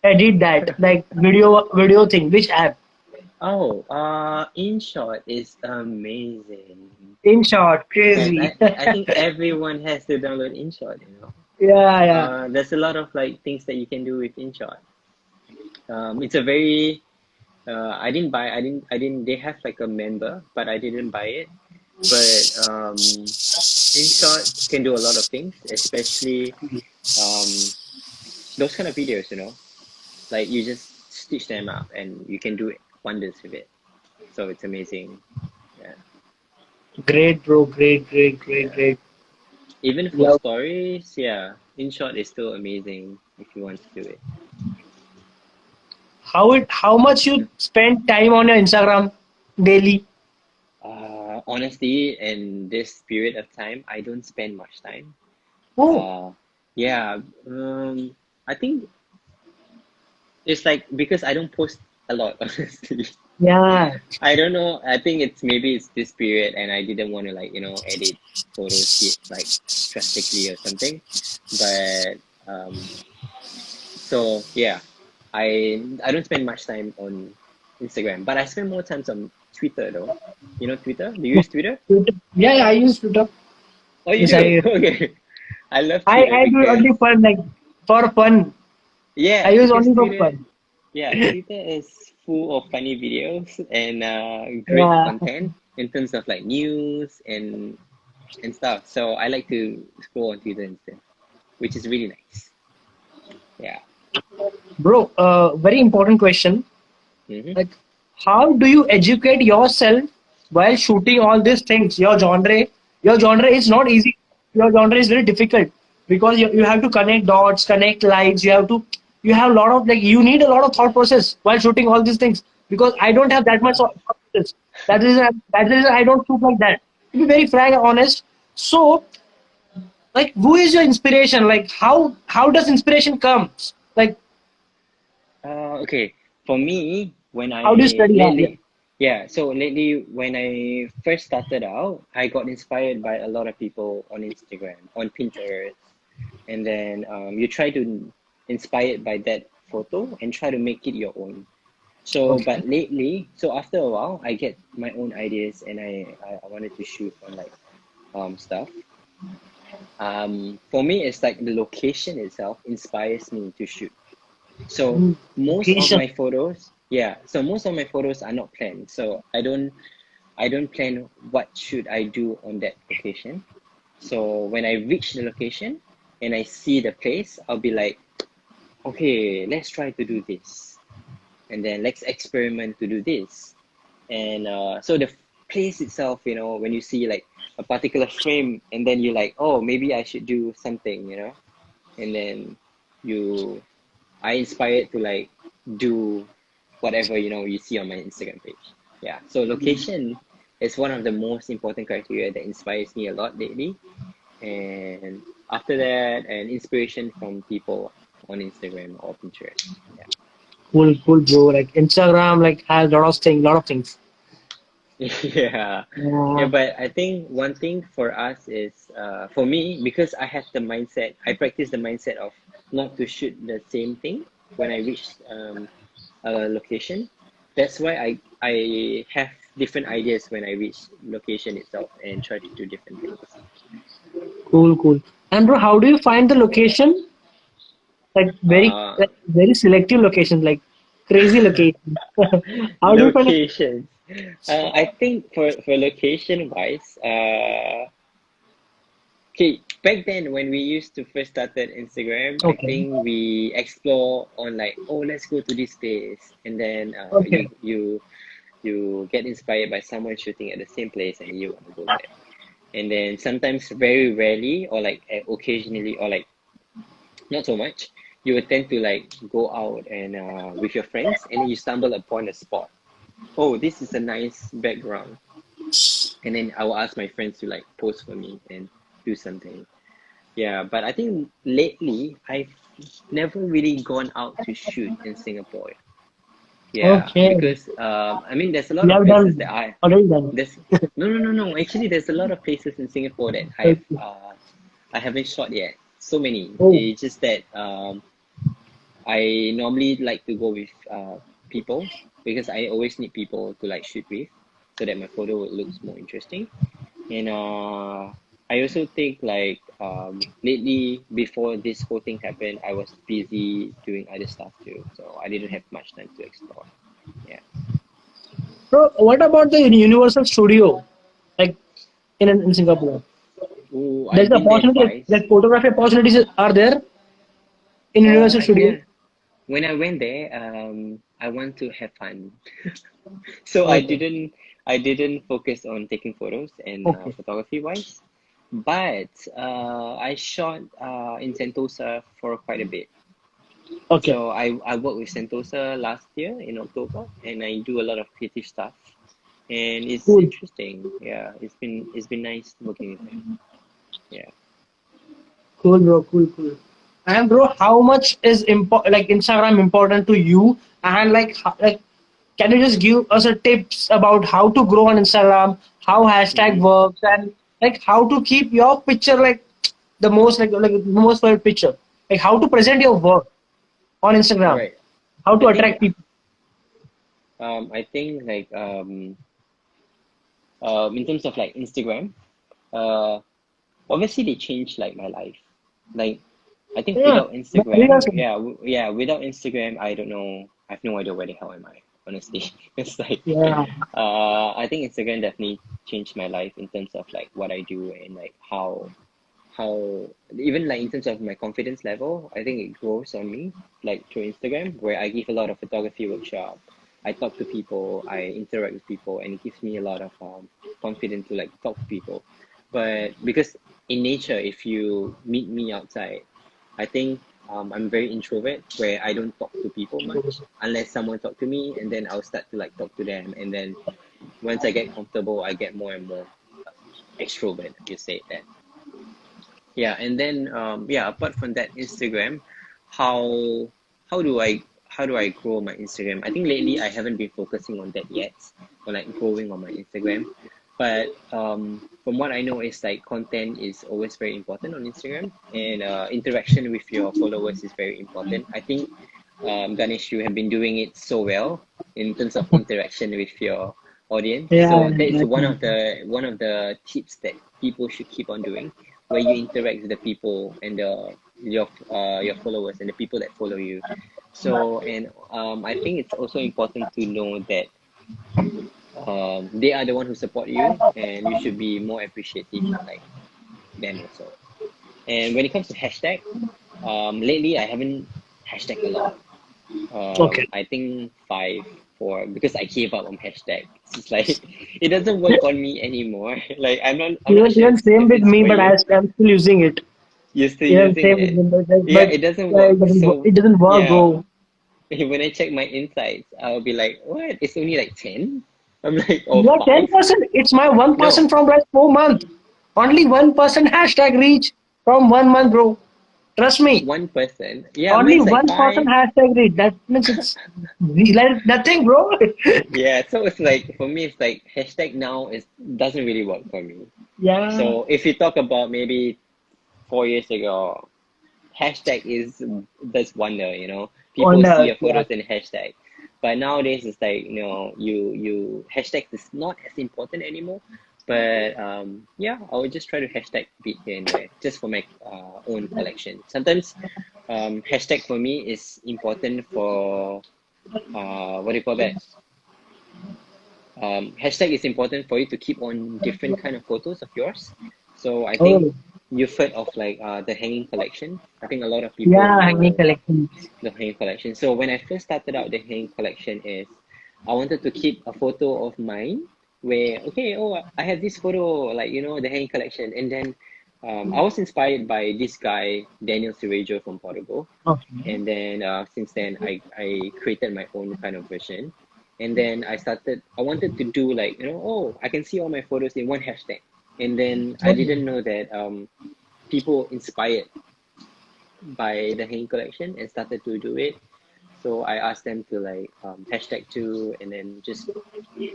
secret. edit that, like video thing? Which app? Oh, InShot is amazing. In short, And crazy. I think everyone has to download InShot. Yeah, yeah. There's a lot of like things that you can do with InShot. It's a very I didn't they have like a member, but I didn't buy it. But InShot can do a lot of things, especially um those kind of videos. Like you just stitch them up and you can do wonders with it. So it's amazing. Yeah. Great, bro. Great, great, great, Yeah. great. Even for Love. stories, yeah, InShot is still amazing if you want to do it. How much you spend time on your Instagram daily? Honestly, in this period of time, I don't spend much time. Oh, Uh, yeah, I think it's like because I don't post a lot, honestly. yeah. I don't know. I think maybe it's this period, and I didn't want to like edit photos yet, like drastically or something. But so yeah, I don't spend much time on Instagram, but I spend more time on Twitter though. You know Twitter? Do you use Twitter? Twitter. Yeah, yeah, I use Twitter. Oh, you Yes, do? Okay. I love Twitter I do because only fun, like for fun. I yeah, use because only for fun. Twitter is full of funny videos and great Yeah, content in terms of like news and stuff. So I like to scroll on Twitter instead, which is really nice. Yeah. bro. Very important question. Mm-hmm. Like, how do you educate yourself while shooting all these things? Your genre is not easy. Your genre is very difficult because you have to connect dots, connect lights. You have a lot of, like, you need a lot of thought process while shooting all these things because I don't have that much Uh-huh. thought process. That is the reason I don't shoot like that. To be very frank and honest. So, like, who is your inspiration? Like, how does inspiration come? Like, Okay. For me, when I how do you study? Yeah, yeah. lately, yeah. So lately, when I first started out, I got inspired by a lot of people on Instagram, on Pinterest, and then you try to inspire by that photo and try to make it your own. So, Okay. but lately, so after a while, I get my own ideas and I wanted to shoot on like stuff. For me, it's like the location itself inspires me to shoot. So most of Location. my photos, yeah. So most of my photos are not planned. So I don't plan what should I do on that location. So when I reach the location and I see the place, I'll be like, okay, let's try to do this, and then let's experiment to do this. And so the place itself, when you see like a particular frame, and then you're like, oh, maybe I should do something. And then you I inspired to like do whatever you see on my Instagram page. Yeah. So location is one of the most important criteria that inspires me a lot lately. and after that, and inspiration from people on Instagram or Pinterest. Cool, cool, bro. Like Instagram, like has lot of things. Yeah, yeah, Yeah. but I think one thing for us is, for me, because I have the mindset, I practice the mindset of not to shoot the same thing when I reach a location. That's why I have different ideas when I reach location itself and try to do different things. Cool, cool. And bro, how do you find the location? Uh, Like very selective locations, like crazy locations. How do you find it? Locations. I think for location wise, okay, back then when we used to first started Instagram, I Okay. think we explore on like, oh, let's go to this place, and then Okay. you get inspired by someone shooting at the same place, and you want to go there. And then sometimes, very rarely, or like occasionally, or like not so much, you would tend to like go out and with your friends, and then you stumble upon a spot. Oh, this is a nice background, and then I will ask my friends to like post for me and do something. Yeah, but I think lately I've never really gone out to shoot in Singapore. Yeah, Okay. because I mean, there's a lot You of have places that done already done. there's no. Actually, there's a lot of places in Singapore that Okay. I haven't shot yet. So many. Oh, It's just that I normally like to go with people because I always need people to like shoot with, so that my photo looks more interesting. And I also think like lately, before this whole thing happened, I was busy doing other stuff too, so I didn't have much time to explore. Yeah. bro, what about the Universal Studio, like in Singapore? Oh, There's I've the been there opportunity, twice. like photography opportunities are there in Universal Studio. Yeah. When I went there, I want to have fun, so Okay. I didn't focus on taking photos and Okay. photography wise, but I shot in Sentosa for quite a bit. Okay. So I worked with Sentosa last year in October, and I do a lot of creative stuff, and it's Cool. interesting. Yeah, it's been nice working with them. Yeah. Cool, bro. Cool, cool. And bro, how much is like Instagram important to you? And like, can you just give us a tips about how to grow on Instagram, how hashtag Mm-hmm. works, and like how to keep your picture the most like the most favorite picture, like how to present your work on All Instagram, right. how I to think attract people. like in terms of like Instagram, uh obviously they changed like my life. Like I think Yeah, without that's very Instagram, awesome. yeah, yeah, without Instagram, I don't know. I have no idea where the hell am I, honestly. It's like, Yeah, I think Instagram definitely changed my life in terms of like what I do and like how even like in terms of my confidence level, I think it grows on me like through Instagram, where I give a lot of photography workshop. I talk to people, I interact with people, and it gives me a lot of confidence to like talk to people. But because in nature, if you meet me outside, I think I'm very introvert, where I don't talk to people much unless someone talk to me, and then I'll start to like talk to them, and then once I get comfortable, I get more and more extrovert. You say that. Yeah, and then yeah, apart from that, Instagram, how how do I grow my Instagram? I think lately I haven't been focusing on that yet, on like growing on my Instagram. But from what I know is like content is always very important on Instagram, and interaction with your followers is very important. I think Ganesh, you have been doing it so well in terms of interaction with your audience. yeah, So that is yeah. one of the tips that people should keep on doing, where you interact with the people and your followers and the people that follow you. So and I think it's also important to know that they are the one who support you, and you should be more appreciative of like them also. And when it comes to hashtag, lately I haven't hashtag a lot. Okay. I think five, four, because I gave up on hashtag. It's like it doesn't work on me anymore. Like I'm not sure Even same if with it's me, for but you. I'm still using it. You're still Even using same with it. me, Yeah, it doesn't work. So it doesn't work, yeah, bro. when I check my insights, I'll be like, what? It's only like 10? I'm like, oh, Yeah, five? 10%. It's my No, 1% from like 4 months. Only 1% hashtag reach from 1 month, bro. Trust me. One person. Yeah, Only mine's like 1% five. hashtag reach. That means it's like nothing, bro. Yeah, so it's like for me, it's like hashtag now is doesn't really work for me. Yeah. So if you talk about maybe 4 years ago, hashtag is this wonder, you know. People see Wonder. your Yeah. photos in hashtag. But nowadays it's like, you know, you hashtag is not as important anymore. But yeah, I would just try to hashtag bit here and there just for my own collection. Sometimes hashtag for me is important for what do you call that? Hashtag is important for you to keep on different kind of photos of yours. So I think Oh, you've heard of like the hanging collection. I think a lot of people yeah. Hanging know collection. the hanging collection. So when I first started out the hanging collection is I wanted to keep a photo of mine where okay, oh I have this photo like you know the hanging collection and then I was inspired by this guy Daniel Cerejo from Portugal Okay. and then since then I created my own kind of version and then I wanted to do like you know oh I can see all my photos in one hashtag and then I Okay. didn't know that people inspired by the hanging collection and started to do it so I asked them to like hashtag too and then just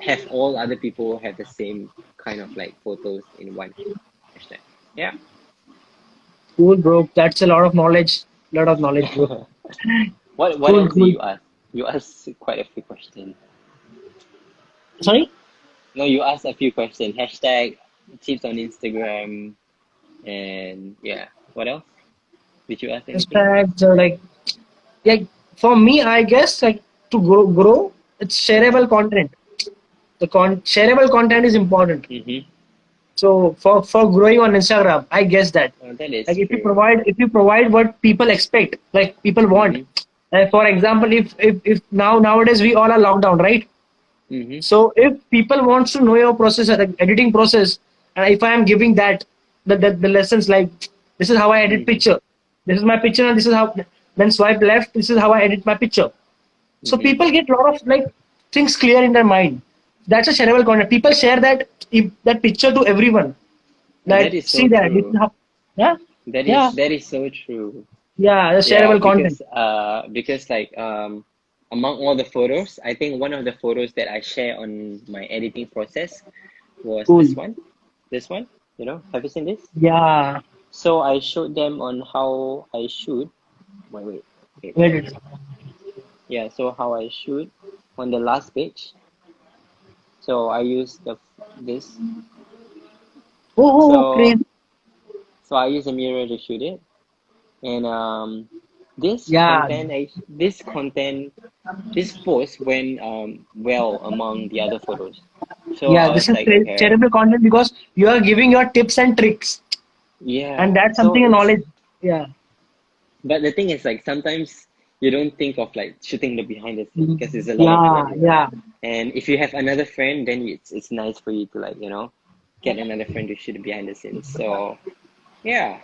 have all other people have the same kind of like photos in one hashtag yeah. Cool, bro. That's a lot of knowledge. Lot of knowledge, bro. What Cool, else do cool. you ask? You ask quite a few questions. Sorry? No, you asked a few questions. Hashtag tips on Instagram and yeah. What else? Did you ask anything? Hashtags are like for me, I guess like to grow, it's Mm-hmm. shareable content. The shareable content is important. Mm-hmm. So for growing on Instagram, I guess that Oh, that is like true. if you provide what people expect, like people want. Mm-hmm. For example, if nowadays we all are locked down, right? Mm-hmm. So if people wants to know your process, like editing process, and if I am giving that the lessons like this is how I edit Mm-hmm. picture, this is my picture, and this is how then swipe left, this is how I edit my picture. So Mm-hmm. people get a lot of like things clear in their mind. That's a shareable content. People share that picture to everyone. That Like is see so that this is true. how, yeah, yeah, That is so true. yeah, the Yeah, shareable content. because like among all the photos, I think one of the photos that I share on my editing process was Cool. this one. This one, you know, have you seen this? Yeah. So I showed them on how I shoot. Wait, Wait, wait. Yeah, so how I shoot on the last page. So I use this. So crazy. so I use a mirror to shoot it, and Yeah, this content this post went well among the other photos. So yeah. I This was is like, okay, shareable content because you are giving your tips and tricks, and yeah. that's So something in it's knowledge. Yeah. but the thing is like sometimes you don't think of like shooting the behind the scene because there's a lot of Yeah, work. yeah. And if you have another friend, then it's nice for you to like, you know, get another friend to shoot behind the scenes. So yeah.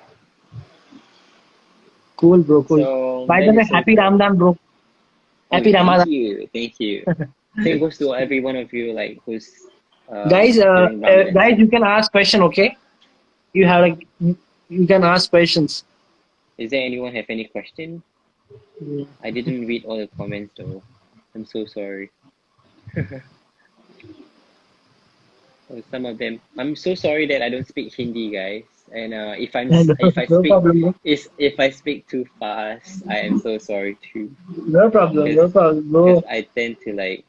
Cool, bro. Cool. So By the that way, is so happy true. Ramadan, bro. Oh, Happy thank Ramadan, you. Thank you. Same goes to every one of you like who's guys. during Ramadan Guys, you season. can ask question. Okay, you have like you can ask questions. Is there anyone have any question? Yeah. I didn't read all the comments though. I'm so sorry. Oh, some of them. I'm so sorry that I don't speak Hindi, guys. And No, no problem, bro. if I speak too fast, I am so sorry too. No problem. Because No problem, because bro. I tend to like.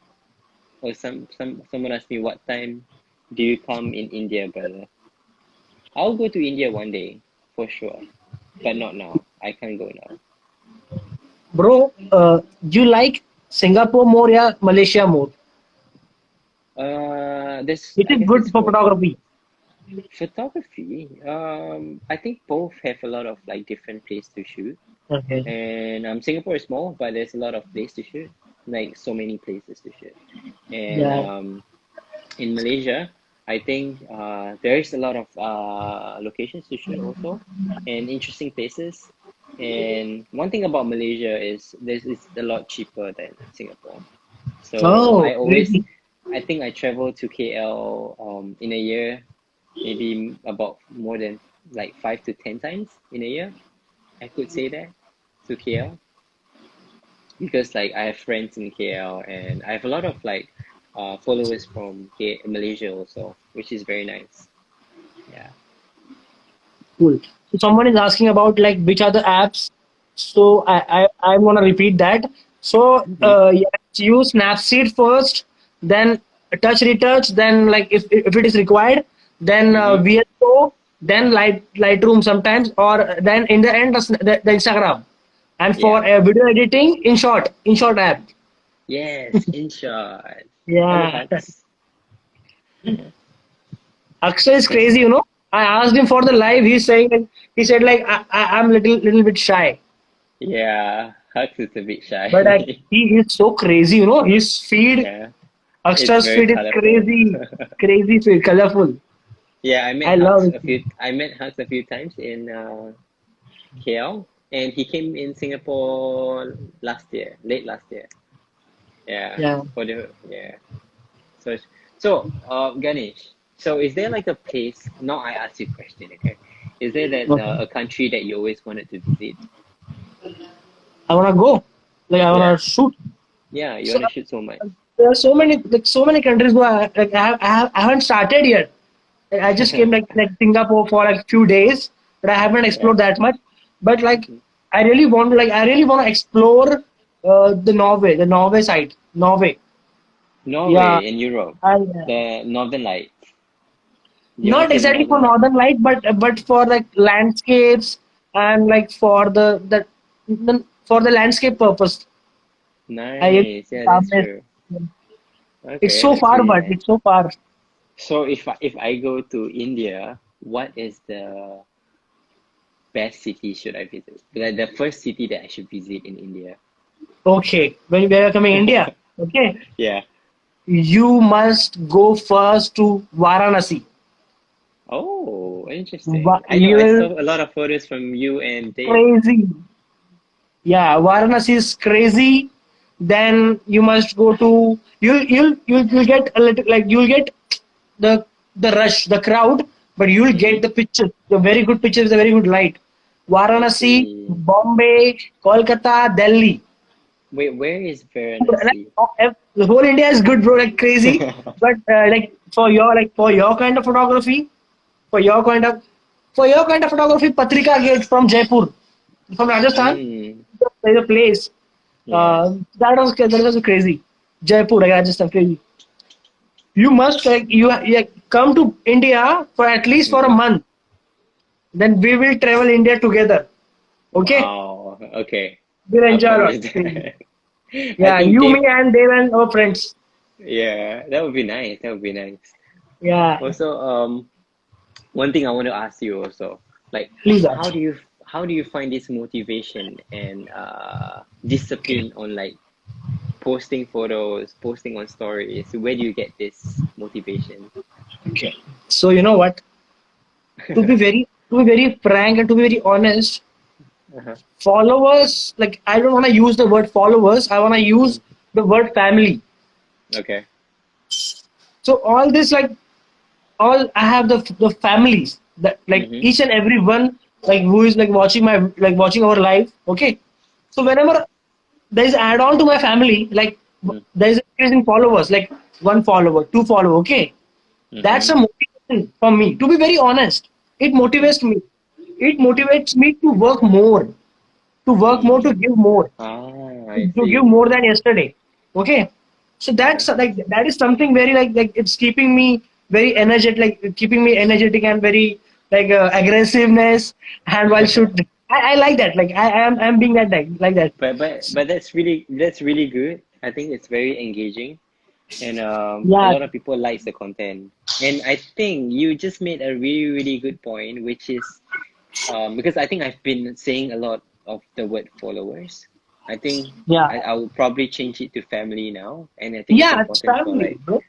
Or someone asked me what time do you come in India, brother? I'll go to India one day for sure, but not now. I can't go now. Bro, you like Singapore more, yeah, Malaysia more? This It I is guess good this for for photography. photography. I think both have a lot of like different place to shoot. Okay. And Singapore is small, but there's a lot of place to shoot, like so many places to shoot. And Yeah. in Malaysia, I think there is a lot of locations to shoot also, and interesting places. And one thing about Malaysia is this is a lot cheaper than Singapore. So Oh, crazy. I think I travel to KL in a year maybe about more than like 5 to 10 times in a year. I could say that to KL because like I have friends in KL and I have a lot of like followers from Malaysia also, which is very nice. Yeah. Cool. So someone is asking about like which are the apps. So I want to repeat that. So Mm-hmm. yeah, use Snapseed first, then touch retouch, then like if it is required, then Mm-hmm. VSO, then Lightroom sometimes, or then in the end the Instagram. And Yeah. for video editing, in short app. Yes, in short. Hello, Yeah. Hux. Yeah. Akshay is Yes. crazy, you know. I asked him for the live. He's saying like he said like I'm little bit shy. Yeah, Hux is a bit But shy. he is so crazy, you know. His feed, Yeah, it's Akshara's very feed is colorful. crazy, crazy feed, colorful. Yeah, I met I love Hux it. a few. I met Hux a few times in KL, and he came in Singapore last year, late last year. Yeah, Yeah. for the yeah. So Ganesh. So is there like a place? Now I ask you a question, okay? Is there that Okay. a country that you always wanted to visit? I wanna go. Like I wanna Yeah, shoot. yeah. You So want to shoot so much. there are so many countries who I haven't started yet. Like, I just came like Singapore for like few days, but I haven't Yeah. explored that much. But like I really want to explore the Norway side, Norway. Yeah, Norway in Europe, I, the Northern Lights. You want to not see the exactly for Northern Lights? Northern Light, but for like landscapes and like for for the landscape purpose. I really Nice. Yeah, that's calmness. true. It's Okay, so that's far, really but nice. it's so far. So if I go to India, what is the best city should I visit? Like the first city that I should visit in India. Okay, when we are coming India, okay, Yeah. you must go first to Varanasi. Oh, interesting. I know You I will saw a lot of photos from you and Dave. crazy. Yeah, Varanasi is crazy. Then you must go to you'll get a little like you'll get the rush, the crowd, but you'll Mm-hmm. get the picture, the very good pictures, the very good light. I Varanasi, see. Bombay, Kolkata, Delhi. Wait, where is Like, Varanasi? the whole India is good, bro. Like crazy, but like for your kind of photography, for your kind of photography, Patrika Gate from Jaipur, from Rajasthan. Mm, There's a place yeah. that was crazy. Jaipur, like Rajasthan, crazy. You must like you come to India for at least for a Mm-hmm. month. Then we will travel India together. Okay, Wow. Okay. we'll I enjoy a lot. promise that. I Yeah, think you, me, Dave, and Dave and our friends. yeah, that would be nice. That would be nice. Yeah, Also, one thing I want to ask you also, like, please how ask. do you how do you find this motivation and discipline on like posting photos, posting on stories? Where do you get this motivation? Okay. So you know what? To be very frank and to be very honest, Uh-huh. followers like I don't want to use the word followers. I want to use Mm. the word family. Okay. So all this like all I have the families that like Mm-hmm. each and every one like who is like watching our live. Okay. So whenever there is add on to my family, like there is increasing followers, like one follower, two follower. Okay. That's Mm-hmm. a motivation for me. To be very honest, it motivates me. It motivates me to work more, to Mm. give more, Ah, I to give see. more than yesterday. Okay, so Uh-huh. that's like that is something very like it's keeping me very energetic, like keeping me energetic and very like aggressiveness. And while shoot, I like that. Like I'm being that like that. But that's really good. I think it's very engaging and a Yeah, lot of people likes the content. And I think you just made a really good point, which is because I think I've been saying a lot of the word followers. I think yeah, I will probably change it to family now, and I think it's yeah. It's important for family, like bro.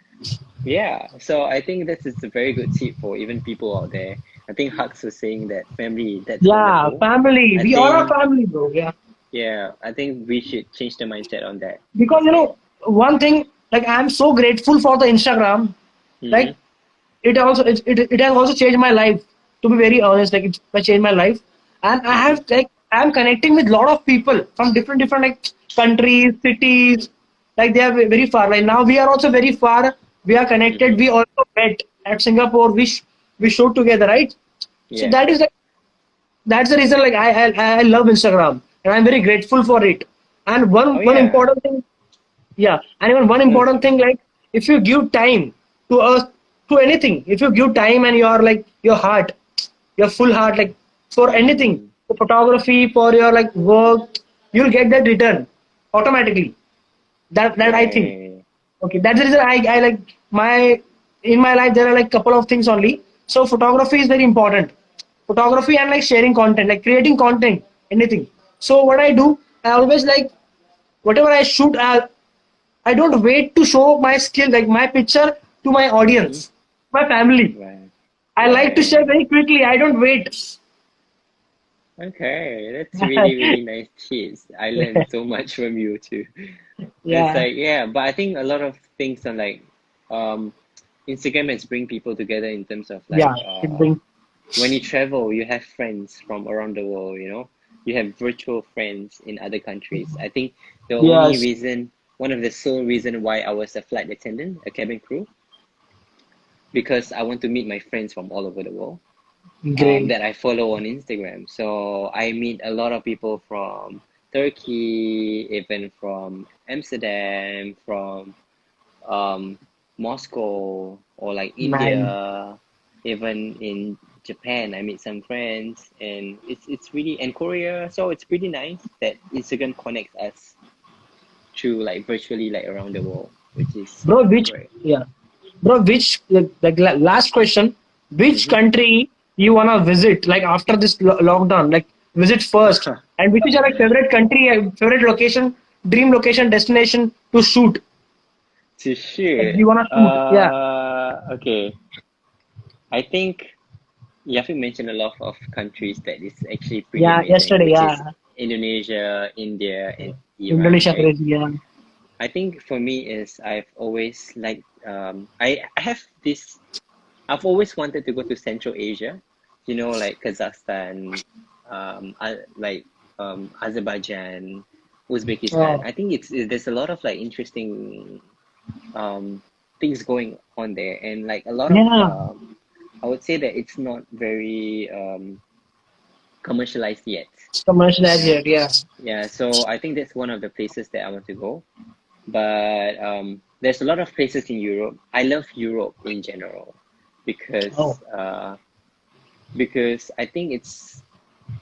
yeah. So I think this is a very good tip for even people out there. I think Hux was saying that family, that's Yeah, wonderful. family. I We are a think family, bro. Yeah. yeah, I think we should change the mindset on that Because instead. one thing like I'm so grateful for the Instagram, Mm-hmm. like it has also changed my life, to be very honest. Like it changed my life, and Mm-hmm. I'm connecting with a lot of people from different like countries, cities. Like they are very far. Like now we are also very far. We are connected. Mm-hmm. We also met at Singapore. We showed together, right? So Yeah. that's the reason. Like I love Instagram, and I'm very grateful for it. And Oh one yeah. important thing, yeah, and even one No, important thing, like if you give time to us, to anything, if you give time and your like your heart, your full heart, like for anything, mm, for photography, for your like work, you'll get that return automatically. That I think. right. Okay, that's the reason I like my in my life there are like couple of things only. So photography is very important. Photography and like sharing content, like creating content, anything. So what I do, I always like whatever I shoot, I don't wait to show my skill, like my picture to my Mm-hmm. audience, my family. Right. I like to share Right. very quickly. I don't wait. Okay, that's really, really nice tips. I learned so much from you too. It's Yeah, like, yeah, but I think a lot of things are like, um, Instagram has bring people together in terms of like, yeah. It brings. when you travel, you have friends from around the world, you know, you have virtual friends in other countries. I think the only Yes, reason, one of the sole reason why I was a flight attendant, a cabin crew, because I want to meet my friends from all over the world great. that I follow on Instagram. So I meet a lot of people from Turkey, even from Amsterdam, from um, Moscow, or like Nice. India, even in Japan. I meet some friends, and it's really, and Korea. So it's pretty nice that Instagram connects us through like virtually like around the world, which is Bro, which, great. yeah. Bro, which, last question, which Mm-hmm. country you want to visit, like after this lockdown, like visit first? And which is your like, favorite country, favorite location, dream location, destination to shoot? To Like shoot, you want to shoot? Yeah. okay. I think Yafi mentioned a lot of countries that is actually pretty Yeah, amazing, yesterday, which is yeah. Indonesia, India, and Iran, Indonesia right? crazy, yeah. I think for me is I've always liked I have this I've always wanted to go to Central Asia, you know, like Kazakhstan, like Azerbaijan, Uzbekistan. Oh, I think there's a lot of like interesting um things going on there, and like a lot of yeah. I would say that it's not very commercialized yet, It's commercialized you know. yet, yeah. Yeah, so I think that's one of the places that I want to go. But there's a lot of places in Europe. I love Europe in general Oh, because I think it's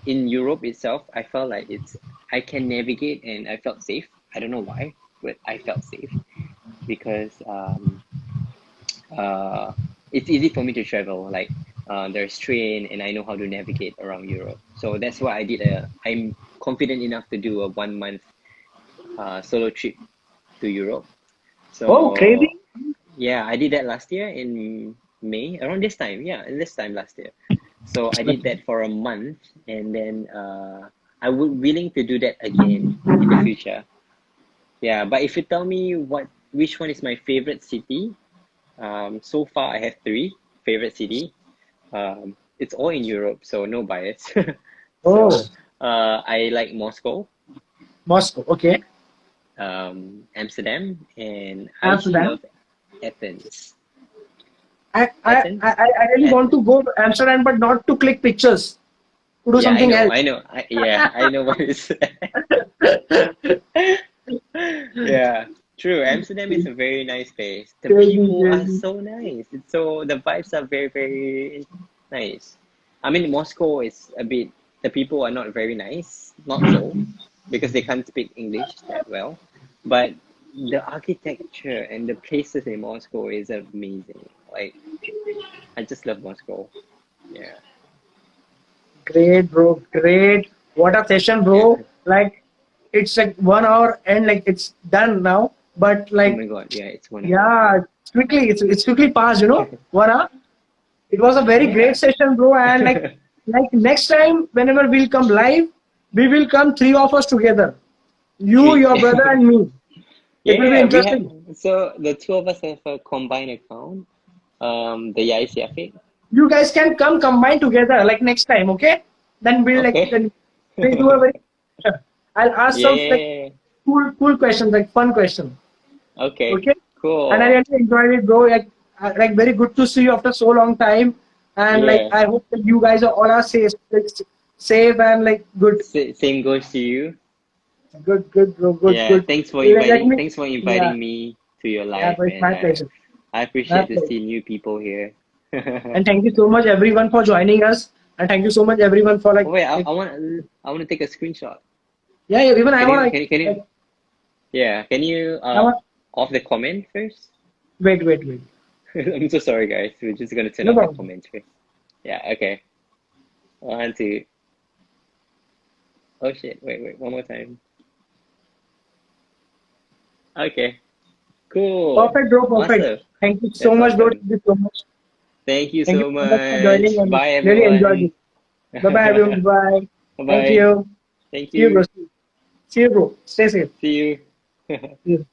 in Europe itself. I felt like I can navigate and I felt safe. I don't know why, but I felt safe because uh, it's easy for me to travel. Like there's train and I know how to navigate around Europe. So that's why I'm confident enough to do a 1 month solo trip to Europe. oh, crazy. So yeah, I did that last year in May, around this time. Yeah, this time last year. So I did that for a month, and then I would willing to do that again in the future. Yeah, but if you tell me which one is my favorite city, so far I have three favorite city. It's all in Europe, so no bias. Oh, So I like Moscow, Moscow. Okay. Amsterdam, and I actually Amsterdam. love Athens. I really want to Athens. go to Amsterdam, but not to click pictures, to do Yeah, I something know, else. I know. Yeah, I know what it's. Yeah, true. Amsterdam is a very nice place. The Crazy, people are crazy. so nice. The vibes are very, very nice. I mean, Moscow is a bit, the people are not very nice, not so, because they can't speak English that well. But the architecture and the places in Moscow is amazing. Like, I just love Moscow. Yeah, Great, bro. Great. What a session, yeah. bro. Like, it's like 1 hour and like it's done now. But Oh like, my God, yeah, it's 1 hour. yeah, it's quickly passed, 1 hour. It was a very great Yeah. session, bro. And like next time, whenever we'll come live, we will come three of us together. You, Three. your brother, and me. It will be Yeah, we have, interesting. so the two of us have a combined account. The Yais Yafiq. You guys can come combine together like next time, okay? Then we'll like Okay. then we'll do a very. I'll ask Yeah, some yeah, like yeah, yeah. cool questions, like fun question, Okay. okay? And I Cool. really enjoyed it, bro. Like very good to see you after so long time, and like Yeah. I hope that you guys are all are safe, like, safe and like good, Same goes to you. good, bro, good, Yeah. good. Let me, Thanks for yeah, inviting me to your yeah, life, bro, it's and my pleasure, I my appreciate to pleasure. see new people here. And thank you so much everyone for joining us, and thank you so much everyone for Oh wait, like I want to take a screenshot. yeah, yeah, even I wanna Can you like yeah, can you I want off the comment first? wait. I'm so sorry guys. We're just gonna turn No off the problem. comments first. Yeah, okay. One, two. Oh shit, wait, one more time. Okay, cool. Perfect, bro. Perfect. Awesome. Thank you so That's much, bro. awesome. Thank you so much. Thank you Thank you so so much for joining much. and Bye really enjoyed it. everyone. Bye bye, everyone. Bye. Thank Bye-bye. you. Thank See you, bro. you. See you, bro. Stay safe. See you. See you.